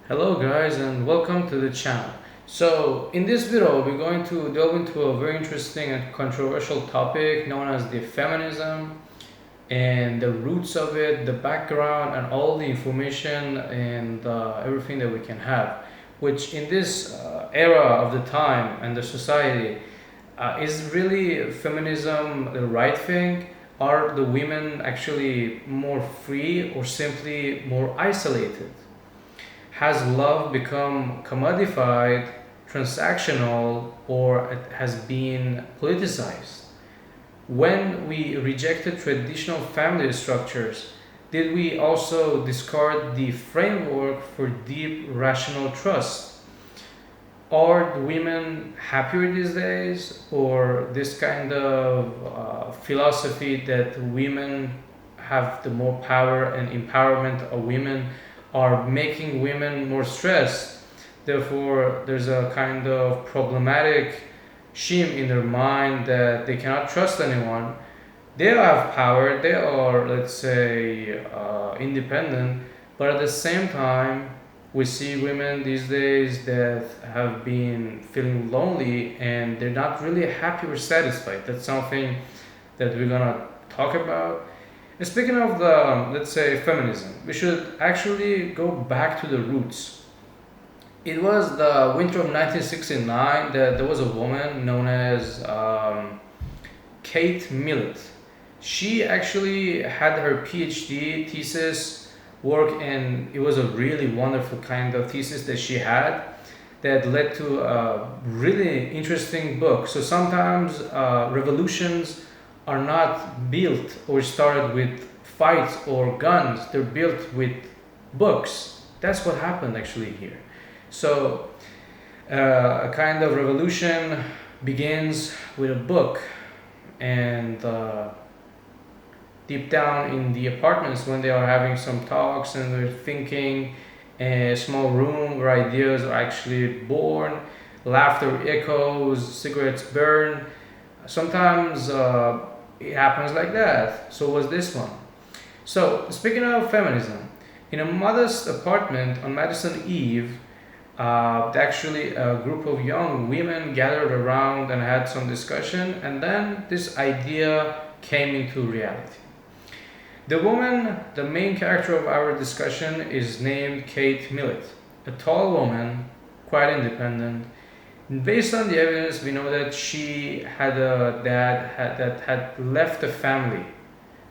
Hello guys and welcome to the channel. So in this video we're going to delve into a very interesting and controversial topic known as the feminism and the roots of it, the background and all the information and everything that we can have, which in this era of the time and the society, is really feminism the right thing? Are the women actually more free or simply more isolated? Has love become commodified, transactional, or it has been politicized? When we rejected traditional family structures, did we also discard the framework for deep rational trust? Are women happier these days, or this kind of philosophy that women have the more power and empowerment of women are making women more stressed? Therefore, there's a kind of problematic shame in their mind that they cannot trust anyone. They have power, they are, let's say, independent, but at the same time, we see women these days that have been feeling lonely and they're not really happy or satisfied. That's something that we're gonna talk about. And speaking of the, let's say, feminism, we should actually go back to the roots. It was the winter of 1969 that there was a woman known as Kate Millett. She actually had her PhD thesis work, and it was a really wonderful kind of thesis that she had that led to a really interesting book. So sometimes revolutions are not built or started with fights or guns, they're built with books. That's what happened actually here. So a kind of revolution begins with a book, and deep down in the apartments when they are having some talks and they're thinking, a small room where ideas are actually born, laughter echoes, cigarettes burn. Sometimes it happens like that. So was this one. So speaking of feminism, in a modest apartment on Madison Eve, actually a group of young women gathered around and had some discussion, and then this idea came into reality. The woman, the main character of our discussion, is named Kate Millett, a tall woman, quite independent. Based on the evidence, we know that she had a that had left the family.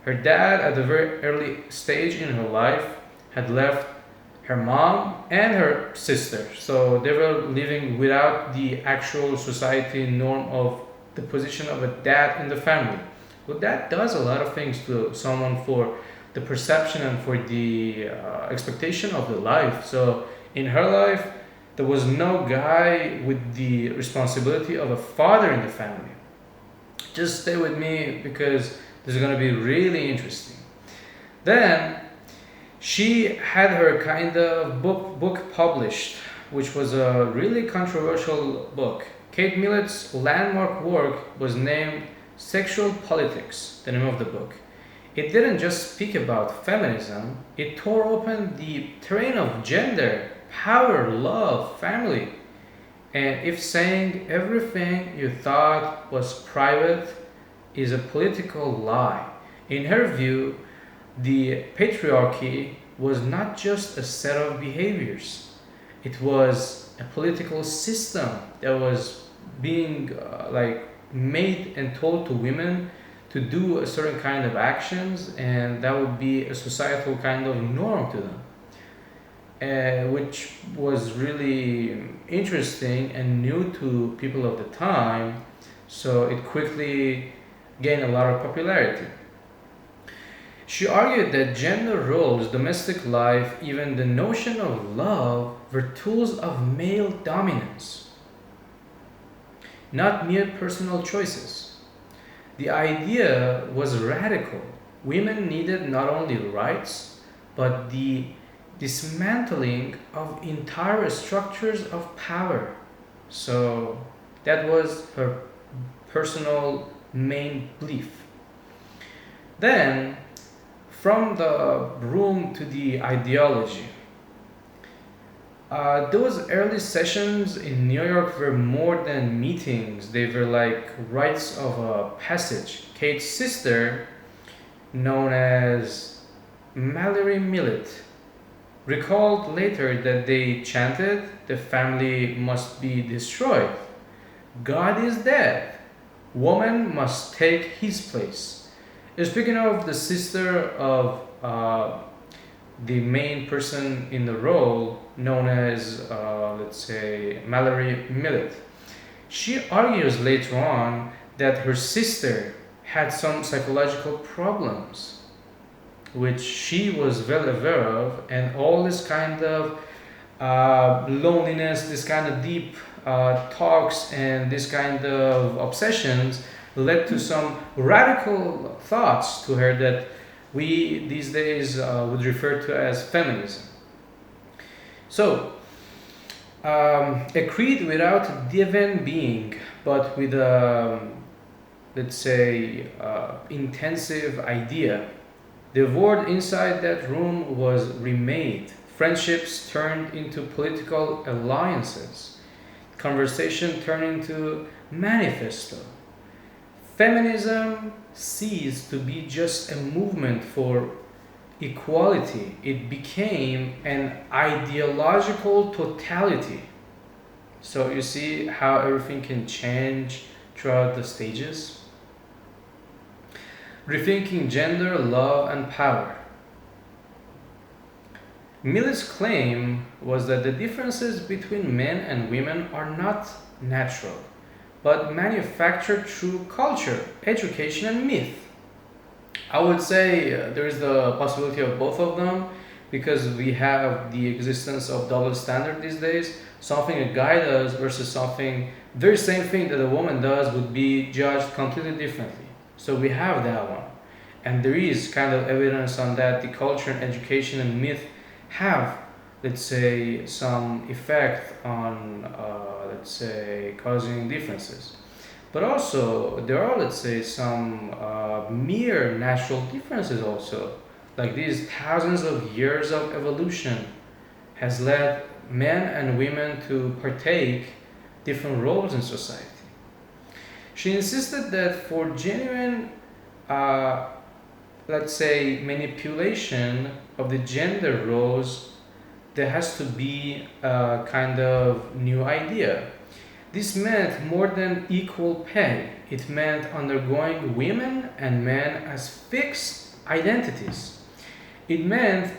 Her dad, at a very early stage in her life, had left her mom and her sister. So they were living without the actual society norm of the position of a dad in the family. Well, that does a lot of things to someone for the perception and for the expectation of the life. So in her life, there was no guy with the responsibility of a father in the family. Just stay with me because this is going to be really interesting. Then she had her kind of book published, which was a really controversial book. Kate Millett's landmark work was named Sexual Politics, the name of the book. It didn't just speak about feminism, it tore open the terrain of gender, power, love, family. And if saying everything you thought was private is a political lie, in her view, the patriarchy was not just a set of behaviors, it was a political system that was being made and told to women to do a certain kind of actions, and that would be a societal kind of norm to them, which was really interesting and new to people of the time. So it quickly gained a lot of popularity. She argued that gender roles, domestic life, even the notion of love were tools of male dominance, not mere personal choices. The idea was radical. Women needed not only rights, but the dismantling of entire structures of power. So that was her personal main belief. Then, from the room to the ideology, Those early sessions in New York were more than meetings, they were like rites of a passage. Kate's sister, known as Mallory Millett, recalled later that they chanted, "The family must be destroyed. God is dead. Woman must take his place." Speaking of the sister of the main person in the role, known as, let's say, Mallory Millett, she argues later on that her sister had some psychological problems, which she was well aware of, and all this kind of loneliness, this kind of deep talks, and this kind of obsessions led to some radical thoughts to her that we these days would refer to as feminism. So, a creed without divine being, but with a, let's say, intensive idea. The word inside that room was remade. Friendships turned into political alliances. Conversation turned into manifesto. Feminism ceased to be just a movement for equality. It became an ideological totality. So you see how everything can change throughout the stages? Rethinking gender, love, and power. Millett's claim was that the differences between men and women are not natural, but manufactured through culture, education, and myth. I would say there is the possibility of both of them because we have the existence of double standard these days. Something a guy does versus something, very same thing that a woman does would be judged completely differently. So we have that one. And there is kind of evidence on that the culture and education and myth have, let's say, some effect on, let's say, causing differences. But also, there are, let's say, some mere natural differences also. Like these thousands of years of evolution has led men and women to partake different roles in society. She insisted that for genuine, let's say, manipulation of the gender roles, there has to be a kind of new idea. This meant more than equal pay. It meant undergoing women and men as fixed identities. It meant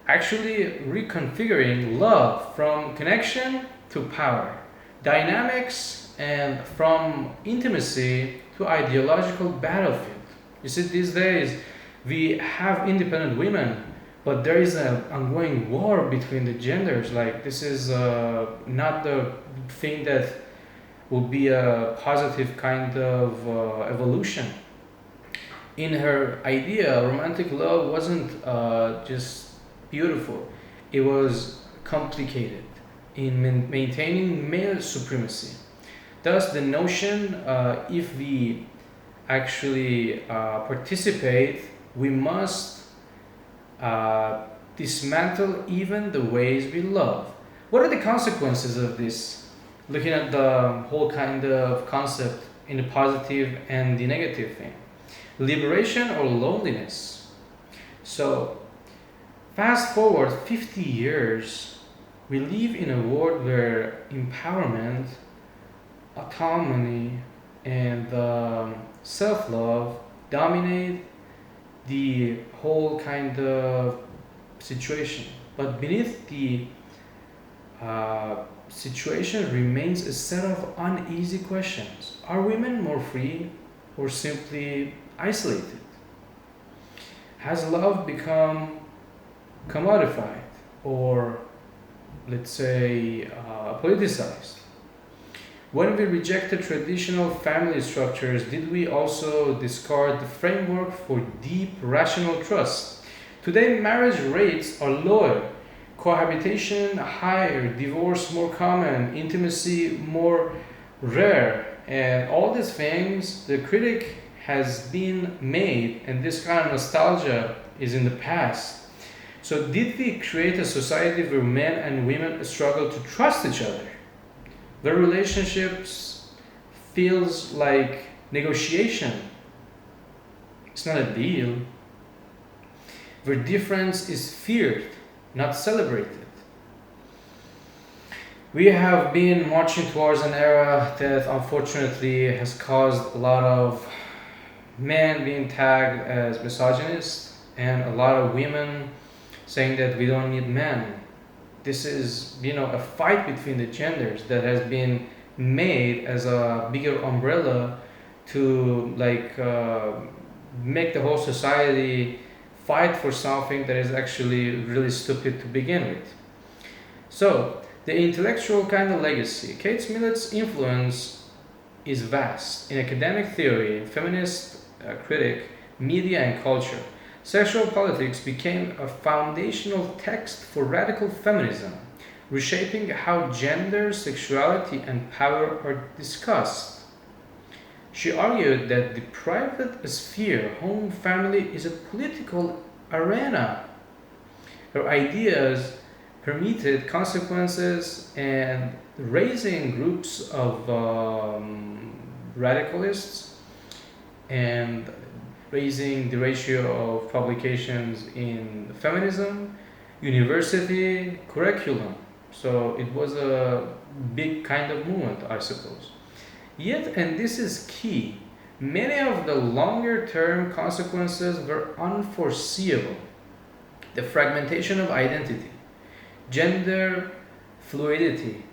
actually reconfiguring love from connection to power, dynamics, and from intimacy to ideological battlefield. You see, these days we have independent women, but there is an ongoing war between the genders. Like, this is not the thing that will be a positive kind of evolution. In her idea, romantic love wasn't just beautiful, it was complicated in maintaining male supremacy. Thus, the notion, if we actually participate, we must dismantle even the ways we love. What are the consequences of this? Looking at the whole kind of concept in the positive and the negative thing. Liberation or loneliness. So, fast forward 50 years, we live in a world where empowerment, autonomy, and self love dominate the whole kind of situation. But beneath the situation remains a set of uneasy questions. Are women more free or simply isolated? Has love become commodified or, let's say, politicized? When we rejected traditional family structures, did we also discard the framework for deep rational trust? Today, marriage rates are lower, cohabitation higher, divorce more common, intimacy more rare, and all these things, the critic has been made, and this kind of nostalgia is in the past. So did we create a society where men and women struggle to trust each other? Where relationships feels like negotiation, it's not a deal. Where difference is feared, not celebrated. We have been marching towards an era that unfortunately has caused a lot of men being tagged as misogynist and a lot of women saying that we don't need men. This is, a fight between the genders that has been made as a bigger umbrella to make the whole society fight for something that is actually really stupid to begin with. So, the intellectual kind of legacy. Kate Millett's influence is vast in academic theory, feminist critic, media, and culture. Sexual politics became a foundational text for radical feminism, reshaping how gender, sexuality, and power are discussed. She argued that the private sphere, home, family, is a political arena. Her ideas permitted consequences and raising groups of radicalists and raising the ratio of publications in feminism, university, curriculum. So it was a big kind of movement, I suppose. Yet, and this is key, many of the longer term consequences were unforeseeable. The fragmentation of identity, gender fluidity,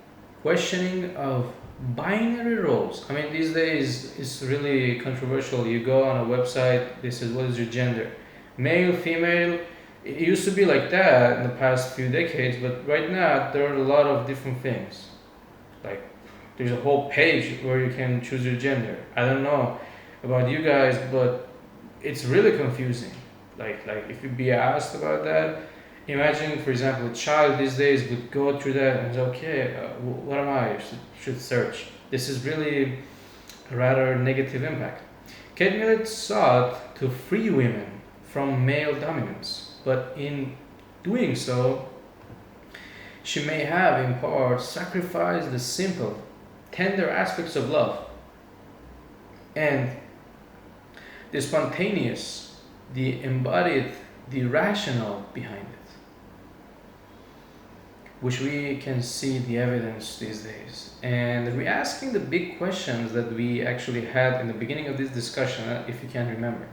questioning of binary roles. I mean, these days it's really controversial. You go on a website, this is what is your gender? Male, female. It used to be like that in the past few decades, but right now there are a lot of different things. Like, there's a whole page where you can choose your gender. I don't know about you guys, but it's really confusing. Like if you be asked about that, imagine, for example, a child these days would go through that and say, okay, what am I? Should search. This is really a rather negative impact. Kate Millett sought to free women from male dominance, but in doing so, she may have in part sacrificed the simple, tender aspects of love and the spontaneous, the embodied, the rational behind it, which we can see the evidence these days. And we're asking the big questions that we actually had in the beginning of this discussion, if you can remember.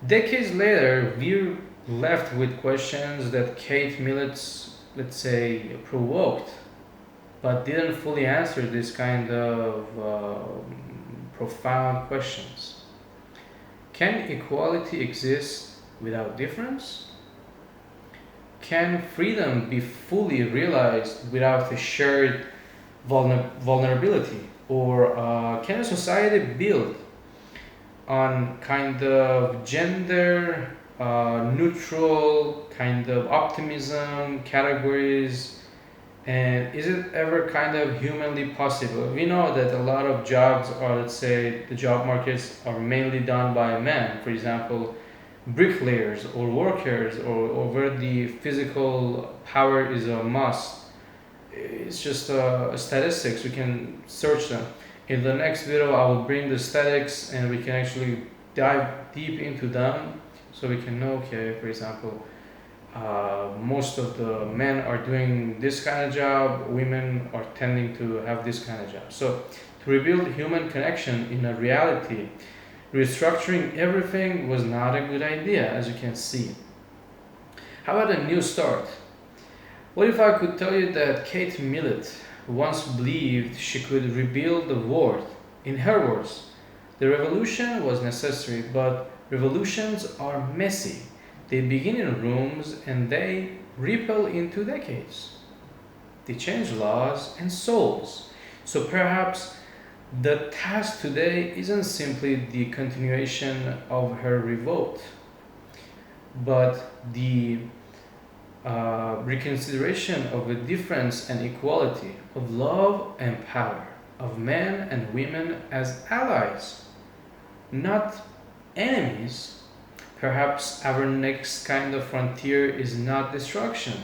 Decades later, we're left with questions that Kate Millett, let's say, provoked, but didn't fully answer this kind of profound questions. Can equality exist without difference? Can freedom be fully realized without a shared vulnerability? Or can a society build on kind of gender neutral kind of optimism categories? And is it ever kind of humanly possible? We know that a lot of jobs are, let's say, the job markets are mainly done by men. For example, bricklayers or workers, or where the physical power is a must. It's just statistics. We can search them. In the next video, I will bring the statistics and we can actually dive deep into them so we can know, okay, for example, most of the men are doing this kind of job, women are tending to have this kind of job. So to rebuild human connection in a reality, restructuring everything was not a good idea, as you can see. How about a new start? What if I could tell you that Kate Millett once believed she could rebuild the world? In her words, the revolution was necessary, but revolutions are messy. They begin in rooms and they ripple into decades. They change laws and souls. So perhaps the task today isn't simply the continuation of her revolt, but the reconsideration of the difference and equality, of love and power, of men and women as allies, not enemies, Perhaps our next kind of frontier is not destruction,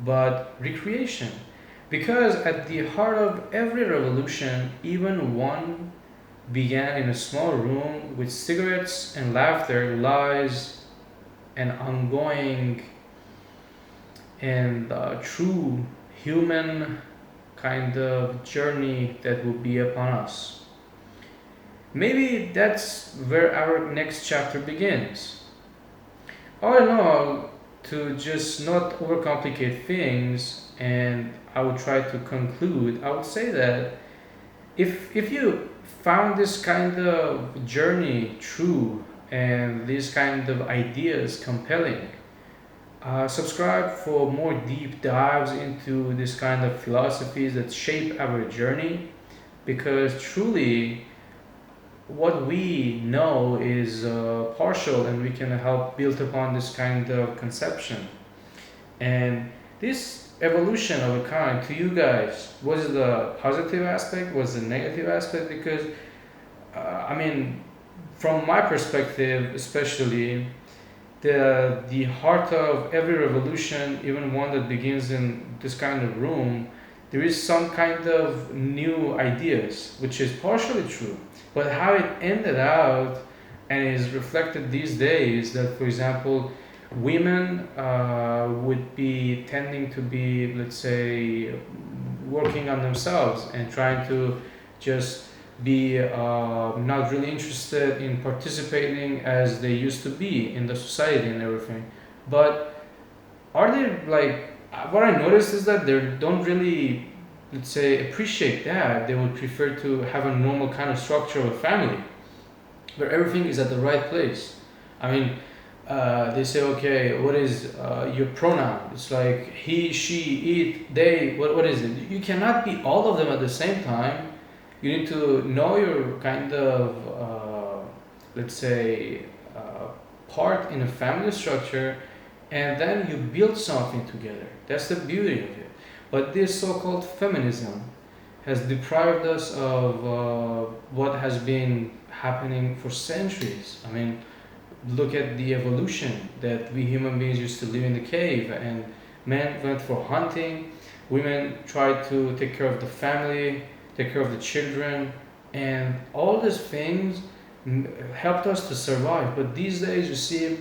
but recreation. Because at the heart of every revolution, even one began in a small room with cigarettes and laughter, lies an ongoing and true human kind of journey that will be upon us. Maybe that's where our next chapter begins. All in all, to just not overcomplicate things, and I would try to conclude, I would say that if you found this kind of journey true and these kind of ideas compelling, subscribe for more deep dives into this kind of philosophies that shape our journey, because truly what we know is partial and we can help build upon this kind of conception. And this evolution of a kind to you guys, was it the positive aspect, was the negative aspect? Because I mean, from my perspective especially, the heart of every revolution, even one that begins in this kind of room, there is some kind of new ideas, which is partially true. But how it ended out and is reflected these days, that for example, women would be tending to be, let's say, working on themselves and trying to just be not really interested in participating as they used to be in the society and everything. But are they like, what I noticed is that they don't really, let's say, appreciate that. They would prefer to have a normal kind of structure of a family where everything is at the right place. I mean, they say, okay, what is your pronoun? It's like he, she, it, they. What is it? You cannot be all of them at the same time. You need to know your kind of, let's say, part in a family structure, and then you build something together. That's the beauty of it. But this so-called feminism has deprived us of what has been happening for centuries. I mean, look at the evolution that we human beings used to live in the cave, and men went for hunting, women tried to take care of the family, take care of the children, and all these things helped us to survive. But these days you see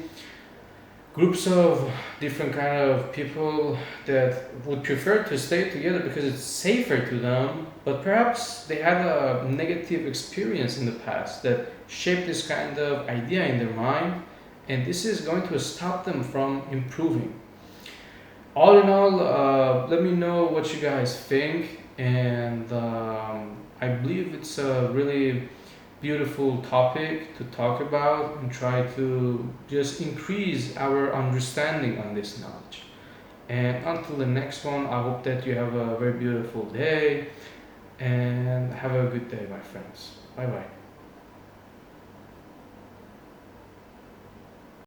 groups of different kind of people that would prefer to stay together because it's safer to them, but perhaps they had a negative experience in the past that shaped this kind of idea in their mind, and this is going to stop them from improving. All in all, let me know what you guys think, and I believe it's a really beautiful topic to talk about and try to just increase our understanding on this knowledge. And until the next one, I hope that you have a very beautiful day and have a good day, my friends. Bye bye.